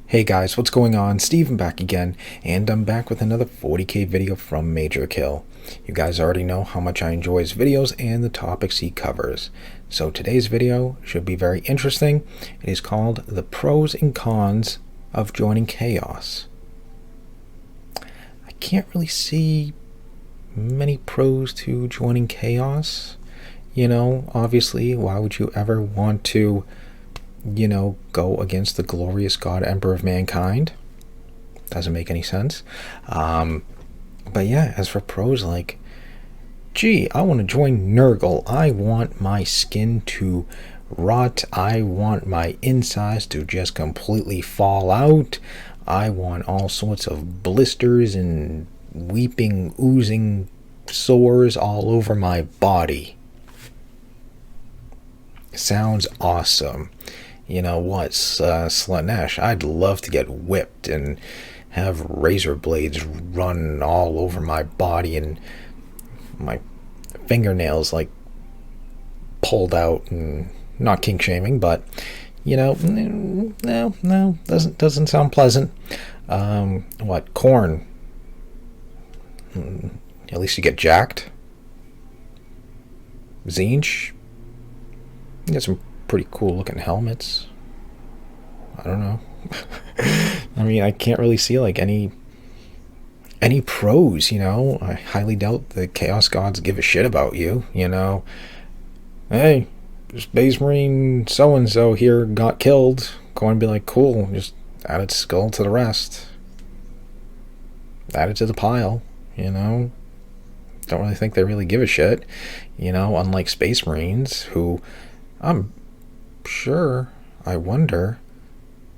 Hey guys, what's going on? Steven back again, and I'm back with another 40k video from Majorkill. You guys already know how much I enjoy his videos and the topics he covers. So today's video should be very interesting. It is called The Pros and Cons of Joining Chaos. I can't really see many pros to joining Chaos. You know, obviously, why would you ever want to go against the glorious God Emperor of mankind? Doesn't make any sense. But yeah, as for pros, like, gee, I want to join Nurgle. I want my skin to rot. I want my insides to just completely fall out. I want all sorts of blisters and weeping, oozing sores all over my body. Sounds awesome. You know what, Slanesh, I'd love to get whipped and have razor blades run all over my body and my fingernails like pulled out, and not kink shaming, but no, doesn't sound pleasant. What, corn? At least you get jacked. Zinch, you get some pretty cool looking helmets. I don't know. I mean, I can't really see like any pros, I highly doubt the Chaos Gods give a shit about you, Hey, Space Marine so-and-so here got killed. Go and be like, cool, just add its skull to the rest. Add it to the pile, Don't really think they really give a shit, unlike Space Marines, who I'm sure, I wonder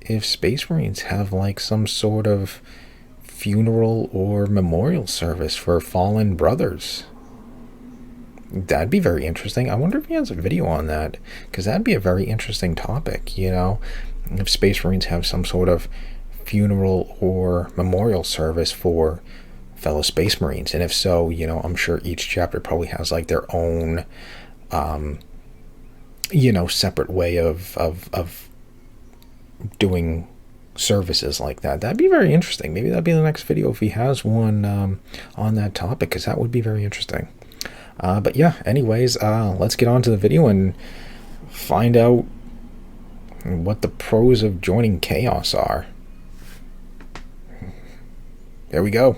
if Space Marines have like some sort of funeral or memorial service for fallen brothers. That'd be very interesting. I wonder if he has a video on that, because that'd be a very interesting topic, if Space Marines have some sort of funeral or memorial service for fellow Space Marines, and if so, I'm sure each chapter probably has like their own separate way of doing services like that. That'd be very interesting. Maybe that'd be the next video if he has one on that topic, because that would be very interesting. But yeah, anyways, let's get on to the video and find out what the pros of joining Chaos are. There we go.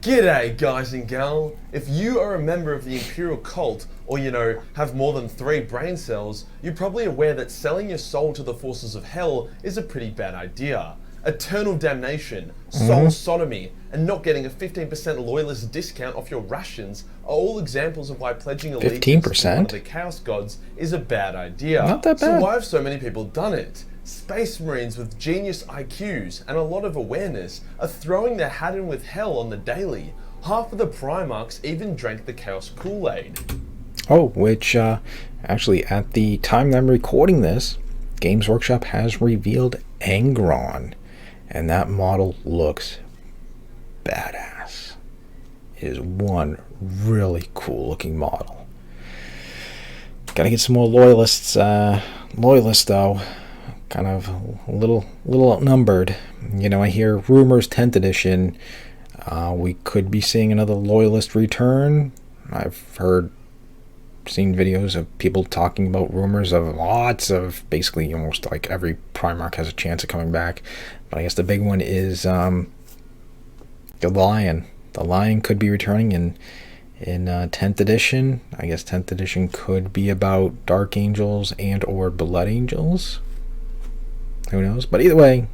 G'day guys and gal. If you are a member of the Imperial cult, or have more than 3 brain cells, you're probably aware that selling your soul to the forces of hell is a pretty bad idea. Eternal damnation, soul sodomy, and not getting a 15% loyalist discount off your rations are all examples of why pledging allegiance to one of the Chaos Gods is a bad idea. Not that bad. So why have so many people done it? Space Marines with genius IQs and a lot of awareness are throwing their hat in with hell on the daily. Half of the Primarchs even drank the Chaos Kool-Aid. Oh, which actually at the time that I'm recording this, Games Workshop has revealed Angron, and that model looks badass. It is one really cool looking model. Gotta get some more loyalists though. Kind of a little outnumbered. I hear rumors 10th edition, we could be seeing another loyalist return. I've seen videos of people talking about rumors of lots of, basically almost like every Primarch has a chance of coming back. But I guess the big one is the Lion. The Lion could be returning in 10th edition. I guess 10th edition could be about Dark Angels and or Blood Angels. Who knows? But either way,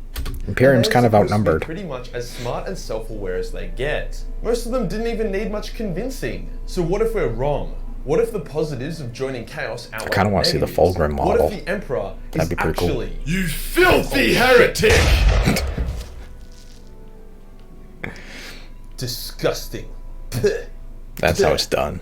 Imperium's kind of outnumbered. Pretty much as smart and self-aware as they get. Most of them didn't even need much convincing. So what if we're wrong? What if the positives of joining Chaos outweigh the negatives? I kind of want to see the Fulgrim model. What if the Emperor is actually... Cool. You filthy heretic! Disgusting. That's how it's done.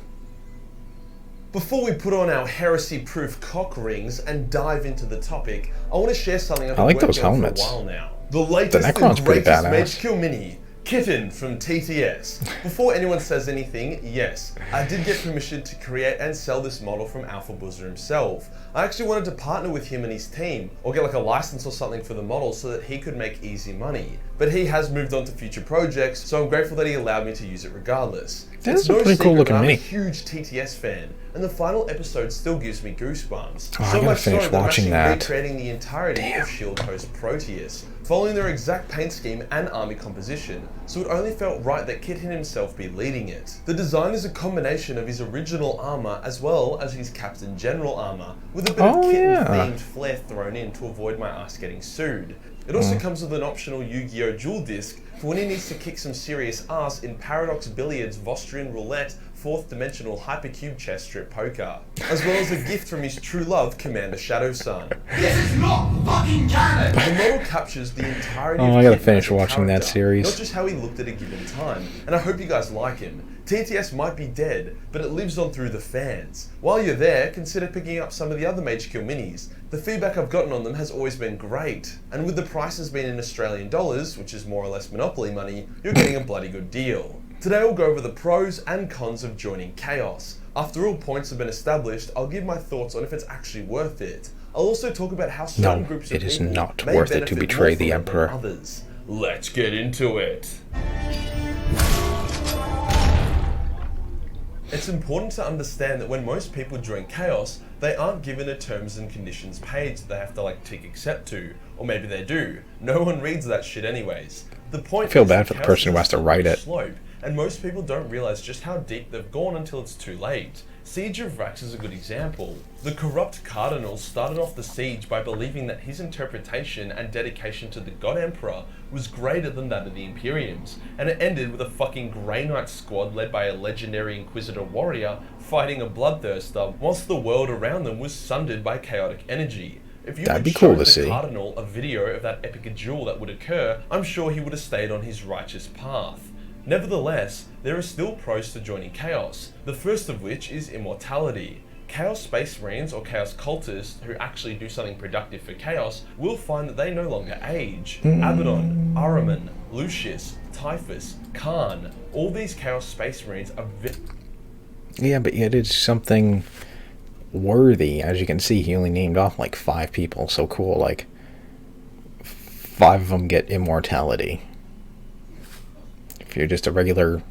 Before we put on our heresy-proof cock rings and dive into the topic, I want to share something I've been working on for a while now. The latest and greatest Majorkill mini, Kitten from TTS. Before anyone says anything, yes, I did get permission to create and sell this model from Alpha Buzzer himself. I actually wanted to partner with him and his team, or get like a license or something for the model so that he could make easy money. But he has moved on to future projects, so I'm grateful that he allowed me to use it regardless. That's a pretty cool looking mini. I'm a huge TTS fan, and the final episode still gives me goosebumps. Oh, I so gotta much finish so that I'm watching actually that. recreating the entirety of Shield Host Proteus, following their exact paint scheme and army composition, so it only felt right that Kitten himself be leading it. The design is a combination of his original armor as well as his Captain General armor, with a bit of Kitten-themed flair thrown in to avoid my ass getting sued. It also comes with an optional Yu-Gi-Oh! Dual disc for when he needs to kick some serious ass in Paradox Billiards Vostrian Roulette 4th Dimensional Hypercube Chess Strip Poker, as well as a gift from his true love, Commander Shadow Sun. This is not fucking canon! The model captures the entirety of I gotta Kitten finish as a watching that character, series. not just how he looked at a given time, and I hope you guys like him. TTS might be dead, but it lives on through the fans. While you're there, consider picking up some of the other Majorkill minis. The feedback I've gotten on them has always been great, and with the prices being in Australian dollars, which is more or less Monopoly money, you're getting a bloody good deal. Today we'll go over the pros and cons of joining Chaos. After all points have been established, I'll give my thoughts on if it's actually worth it. I'll also talk about how certain groups of it is people not may worth it to benefit betray more the from it than Emperor. others. Let's get into it. It's important to understand that when most people join Chaos, they aren't given a terms and conditions page that they have to like tick accept to, or maybe they do. No one reads that shit anyways. The point I feel is bad that for the Chaos person who is has to a write it. slope, and most people don't realize just how deep they've gone until it's too late. Siege of Rax is a good example. The corrupt Cardinal started off the siege by believing that his interpretation and dedication to the God Emperor was greater than that of the Imperium's, and it ended with a fucking Grey Knight squad led by a legendary Inquisitor warrior fighting a bloodthirster, whilst the world around them was sundered by chaotic energy. If you That'd had be cool shown to the see. Cardinal a video of that epic duel that would occur, I'm sure he would have stayed on his righteous path. Nevertheless, there are still pros to joining Chaos, the first of which is immortality. Chaos Space Marines or Chaos Cultists who actually do something productive for Chaos will find that they no longer age. Abaddon, Ahriman, Lucius, Typhus, Khan, all these Chaos Space Marines are Yeah, but it is something worthy. As you can see, he only named off like 5 people. So cool, like 5 of them get immortality. If you're just a regular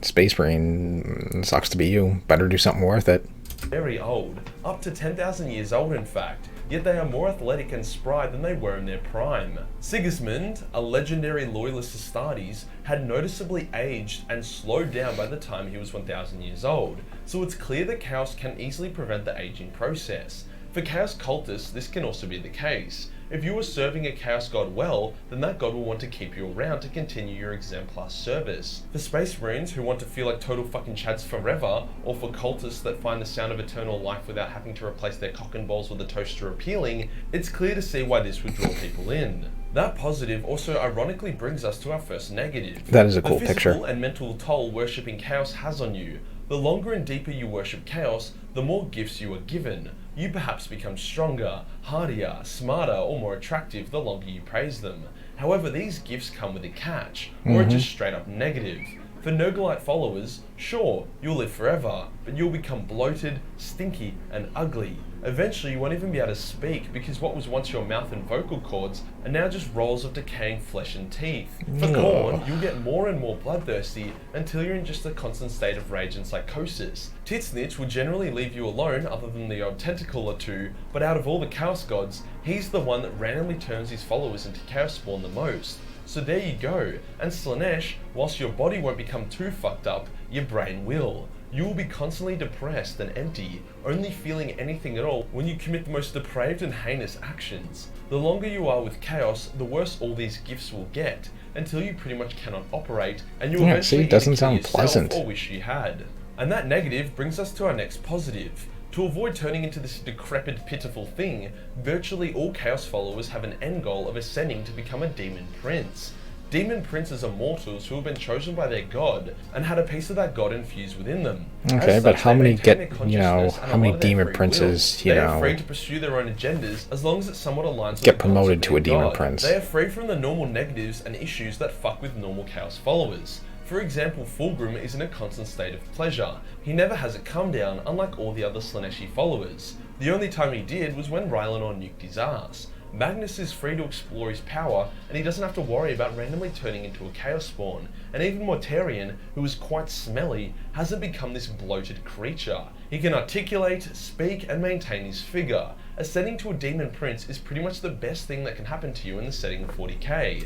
Space Marine, sucks to be you. Better do something worth it. very old, up to 10,000 years old in fact, yet they are more athletic and spry than they were in their prime. Sigismund, a legendary loyalist Astartes, had noticeably aged and slowed down by the time he was 1,000 years old, so it's clear that Chaos can easily prevent the aging process. For Chaos Cultists, this can also be the case. If you are serving a Chaos God well, then that God will want to keep you around to continue your exemplar service. For Space Marines who want to feel like total fucking chads forever, or for cultists that find the sound of eternal life without having to replace their cock and balls with a toaster appealing, it's clear to see why this would draw people in. That positive also ironically brings us to our first negative. That is a cool the picture. physical and mental toll worshipping Chaos has on you. The longer and deeper you worship Chaos, the more gifts you are given. You perhaps become stronger, hardier, smarter, or more attractive the longer you praise them. However, these gifts come with a catch, or are just straight up negative. For Nogolite followers, sure, you'll live forever, but you'll become bloated, stinky, and ugly. Eventually, you won't even be able to speak because what was once your mouth and vocal cords are now just rolls of decaying flesh and teeth. For Khorne, you'll get more and more bloodthirsty until you're in just a constant state of rage and psychosis. Titsnitch will generally leave you alone other than the odd tentacle or two, but out of all the Chaos Gods, he's the one that randomly turns his followers into Chaos Spawn the most. So there you go, and Slaanesh, whilst your body won't become too fucked up, your brain will. You will be constantly depressed and empty, only feeling anything at all when you commit the most depraved and heinous actions. The longer you are with Chaos, the worse all these gifts will get, until you pretty much cannot operate, and you eventually doesn't either kill sound yourself pleasant. or wish you had. And that negative brings us to our next positive. To avoid turning into this decrepit, pitiful thing, virtually all Chaos followers have an end goal of ascending to become a Demon Prince. Demon princes are mortals who have been chosen by their god and had a piece of that god infused within them. Okay, As but such, how they many maintain get, their you know, consciousness and how a many lot of their demon free princes, will. you They are know, free to pursue their own agendas as long as it somewhat aligns with get the goals promoted of to their a demon god. prince? They are free from the normal negatives and issues that fuck with normal Chaos followers. For example, Fulgrim is in a constant state of pleasure. He never has a come down, unlike all the other Slaaneshi followers. The only time he did was when Rylannor nuked his ass. Magnus is free to explore his power, and he doesn't have to worry about randomly turning into a Chaos Spawn. And even Mortarion, who is quite smelly, hasn't become this bloated creature. He can articulate, speak, and maintain his figure. Ascending to a Demon Prince is pretty much the best thing that can happen to you in the setting of 40k.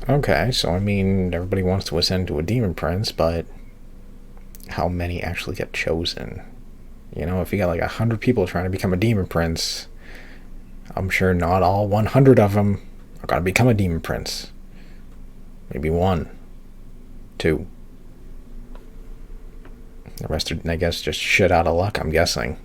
Okay, so I mean, everybody wants to ascend to a demon prince, but how many actually get chosen? You know, if you got like 100 people trying to become a demon prince, I'm sure not all 100 of them are going to become a demon prince. Maybe 1, 2. The rest are, I guess, just shit out of luck, I'm guessing.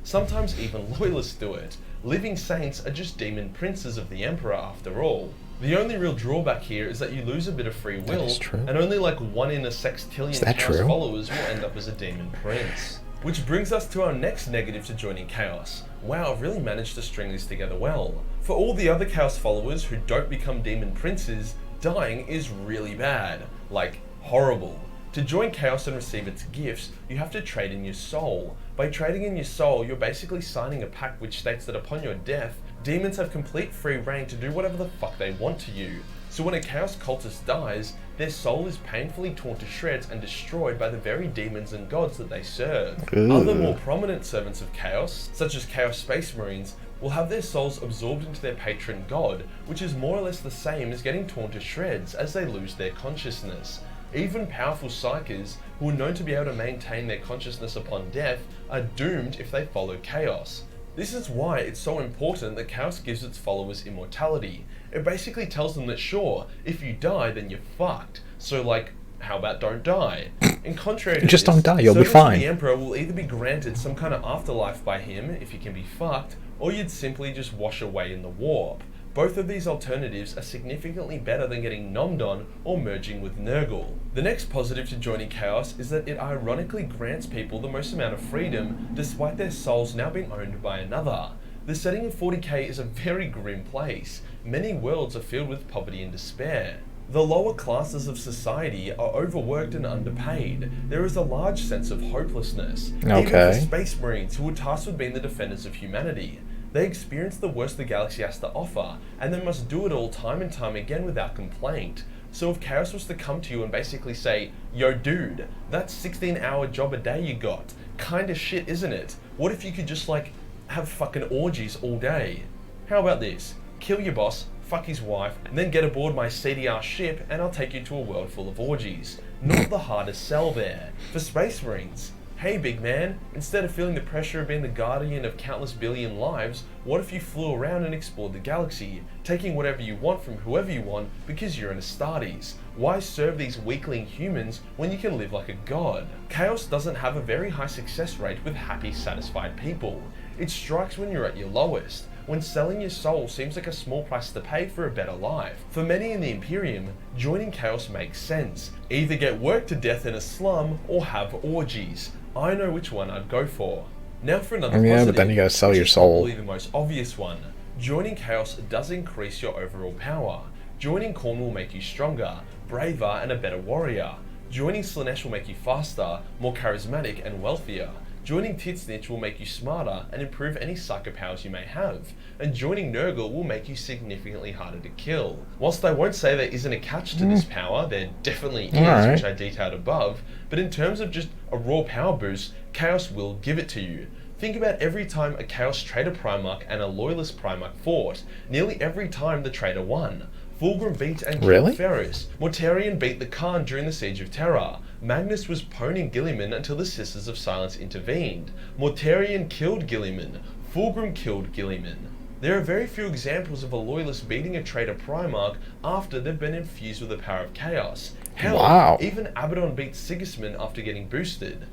Sometimes even loyalists do it. Living saints are just demon princes of the Emperor after all. The only real drawback here is that you lose a bit of free will, is true. and only like 1 in a sextillion Chaos true? followers will end up as a demon prince. Which brings us to our next negative to joining Chaos. Wow, I've really managed to string these together well. For all the other Chaos followers who don't become demon princes, dying is really bad. Like, horrible. To join Chaos and receive its gifts, you have to trade in your soul. By trading in your soul, you're basically signing a pact which states that upon your death, demons have complete free reign to do whatever the fuck they want to you. So when a Chaos cultist dies, their soul is painfully torn to shreds and destroyed by the very demons and gods that they serve. Ooh. Other more prominent servants of Chaos, such as Chaos Space Marines, will have their souls absorbed into their patron god, which is more or less the same as getting torn to shreds as they lose their consciousness. Even powerful psykers, who are known to be able to maintain their consciousness upon death, are doomed if they follow Chaos. This is why it's so important that Chaos gives its followers immortality. It basically tells them that sure, if you die then you're fucked. So like, how about don't die? In contrary to Just this, don't die, you'll be servants of fine. the Emperor will either be granted some kind of afterlife by him, if you can be fucked, or you'd simply just wash away in the warp. Both of these alternatives are significantly better than getting nommed on or merging with Nurgle. The next positive to joining Chaos is that it ironically grants people the most amount of freedom despite their souls now being owned by another. The setting of 40k is a very grim place. Many worlds are filled with poverty and despair. The lower classes of society are overworked and underpaid. There is a large sense of hopelessness. Even for Space Marines, who are tasked with being the defenders of humanity. They experience the worst the galaxy has to offer, and they must do it all time and time again without complaint. So if Chaos was to come to you and basically say, yo dude, that 16-hour job a day you got, kinda shit isn't it? What if you could just like, have fucking orgies all day? How about this? Kill your boss, fuck his wife, and then get aboard my CDR ship and I'll take you to a world full of orgies. Not the hardest sell there. For Space Marines, hey big man, instead of feeling the pressure of being the guardian of countless billion lives, what if you flew around and explored the galaxy, taking whatever you want from whoever you want because you're an Astartes? Why serve these weakling humans when you can live like a god? Chaos doesn't have a very high success rate with happy, satisfied people. It strikes when you're at your lowest, when selling your soul seems like a small price to pay for a better life. For many in the Imperium, joining Chaos makes sense. Either get worked to death in a slum or have orgies. I know which one I'd go for. Now for another positive, but then you gotta sell which your is soul. probably the most obvious one. Joining Chaos does increase your overall power. Joining Khorne will make you stronger, braver, and a better warrior. Joining Slaanesh will make you faster, more charismatic, and wealthier. Joining Titsnitch will make you smarter and improve any psycho powers you may have, and joining Nurgle will make you significantly harder to kill. Whilst I won't say there isn't a catch to this power, there definitely is, which I detailed above, but in terms of just a raw power boost, Chaos will give it to you. Think about every time a Chaos Traitor Primarch and a Loyalist Primarch fought, nearly every time the Traitor won. Fulgrim beat and killed Ferris. Mortarion beat the Khan during the Siege of Terra. Magnus was poning Guilliman until the Sisters of Silence intervened. Mortarion killed Guilliman. Fulgrim killed Guilliman. There are very few examples of a Loyalist beating a Traitor Primarch after they've been infused with the power of Chaos. Hell, even Abaddon beat Sigismund after getting boosted.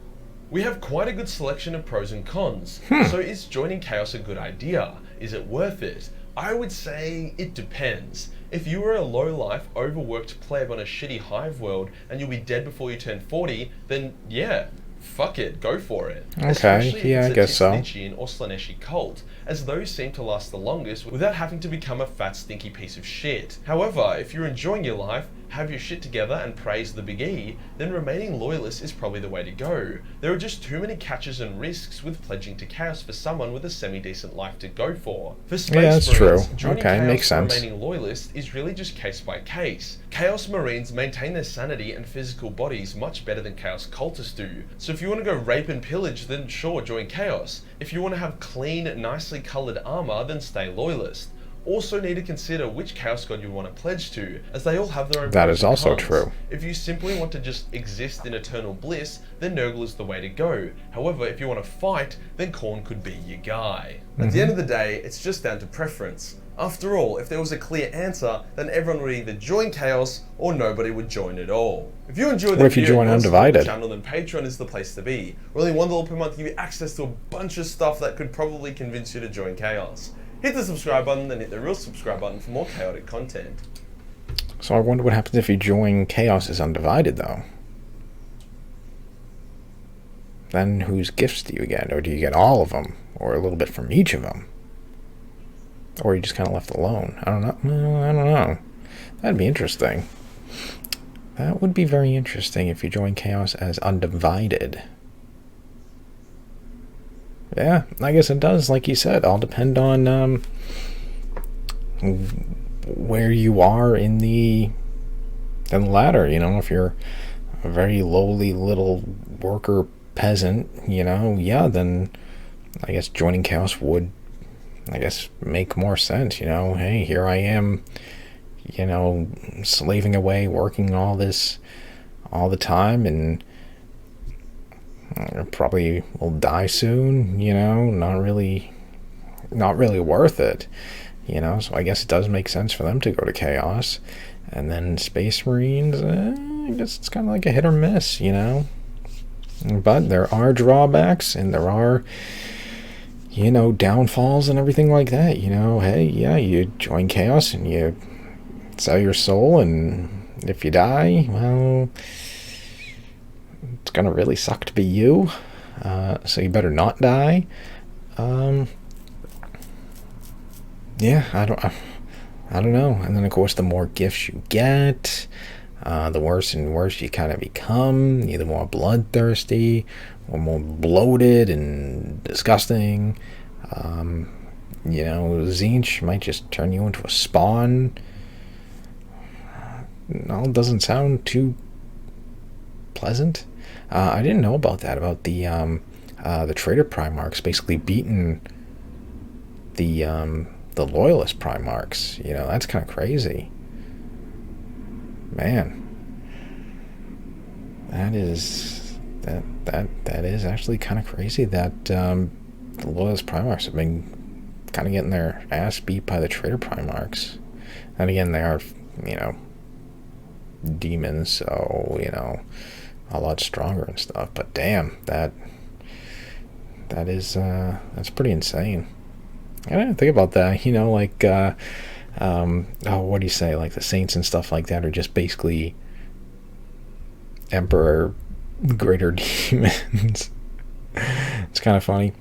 We have quite a good selection of pros and cons. So is joining Chaos a good idea? Is it worth it? I would say it depends. If you are a low-life, overworked pleb on a shitty hive world and you'll be dead before you turn 40, then yeah, fuck it, go for it. Okay, Especially if yeah, I it's guess so. a Titsunian or Slaneshi cult, as those seem to last the longest without having to become a fat stinky piece of shit. However, if you're enjoying your life, have your shit together and praise the Big E, then remaining loyalist is probably the way to go. There are just too many catches and risks with pledging to Chaos for someone with a semi-decent life to go for. For Space Yeah, that's Marines, true. joining Okay, Chaos makes and sense. remaining loyalist is really just case by case. Chaos Marines maintain their sanity and physical bodies much better than Chaos Cultists do. So if you want to go rape and pillage, then sure, join Chaos. If you want to have clean, nicely coloured armour, then stay loyalist. Also need to consider which Chaos God you want to pledge to, as they all have their own That pros is and also cons. true. If you simply want to just exist in eternal bliss, then Nurgle is the way to go. However, if you want to fight, then Khorne could be your guy. At the end of the day, it's just down to preference. After all, if there was a clear answer, then everyone would either join Chaos or nobody would join at all. If you enjoyed the What if you video join and want to support the Undivided? channel, then Patreon is the place to be. Only $1 per month give you access to a bunch of stuff that could probably convince you to join Chaos. Hit the subscribe button, then hit the real subscribe button for more chaotic content. So I wonder what happens if you join Chaos as Undivided, though. Then whose gifts do you get? Or do you get all of them? Or a little bit from each of them? Or are you just kind of left alone? I don't know. No, I don't know. That'd be interesting. That would be very interesting if you join Chaos as Undivided. Yeah, I guess it does, like you said. All depend on where you are in the ladder. You know, if you're a very lowly little worker peasant, you know, yeah, then I guess joining Chaos would, I guess, make more sense. You know, hey, here I am, you know, slaving away, working all this all the time, and I probably will die soon, you know, not really worth it, you know, so I guess it does make sense for them to go to Chaos. And then Space Marines, I guess it's kind of like a hit or miss, you know, but there are drawbacks and there are, you know, downfalls and everything like that, you know. Hey, yeah, you join Chaos and you sell your soul, and if you die, well, it's gonna really suck to be you, so you better not die. Yeah, I don't know. And then of course the more gifts you get, the worse and worse you kind of become, either more bloodthirsty or more bloated and disgusting. You know, Tzeentch might just turn you into a spawn. No, it doesn't sound too pleasant. I didn't know about that, about the traitor Primarchs basically beating the loyalist Primarchs. You know, that's kind of crazy. Man, that is actually kind of crazy that the loyalist Primarchs have been kind of getting their ass beat by the traitor Primarchs. And again, they are, you know, demons, so, you know, a lot stronger and stuff, but damn, that's pretty insane. I didn't think about that, you know, like what do you say, like the saints and stuff like that are just basically emperor greater demons. It's kind of funny,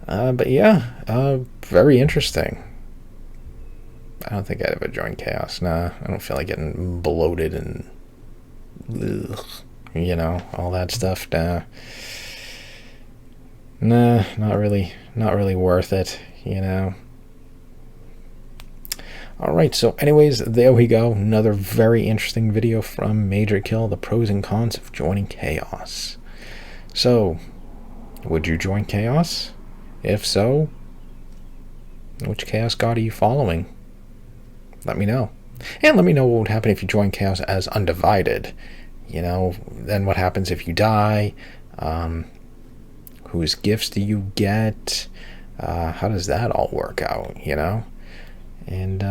but yeah, very interesting. I don't think I'd ever join Chaos. Nah, I don't feel like getting bloated and ugh, you know, all that stuff. Nah, not really worth it, you know. Alright, so anyways, there we go. Another very interesting video from Majorkill, the pros and cons of joining Chaos. So, would you join Chaos? If so, which Chaos God are you following? Let me know. And let me know what would happen if you join Chaos as Undivided. You know, then what happens if you die? Whose gifts do you get? How does that all work out, you know? And,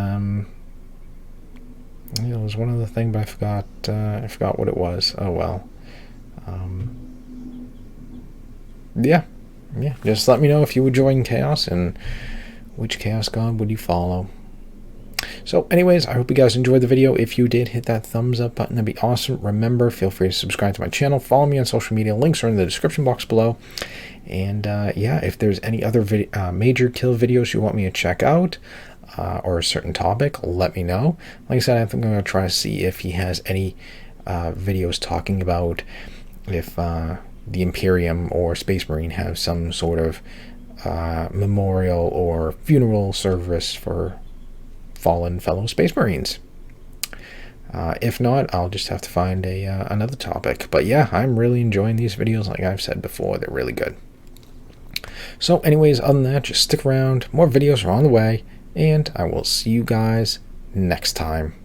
you know, it was one other thing, but I forgot what it was. Oh, well. Yeah, just let me know if you would join Chaos, and which Chaos God would you follow. So anyways, I hope you guys enjoyed the video. If you did, hit that thumbs up button. That'd be awesome. Remember, feel free to subscribe to my channel. Follow me on social media. Links are in the description box below. And yeah, if there's any other Majorkill videos you want me to check out, or a certain topic, let me know. Like I said, I think I'm going to try to see if he has any videos talking about if the Imperium or Space Marine have some sort of memorial or funeral service for fallen fellow Space Marines. If not, I'll just have to find another topic. But yeah, I'm really enjoying these videos. Like I've said before, they're really good. So anyways, other than that, just stick around. More videos are on the way, and I will see you guys next time.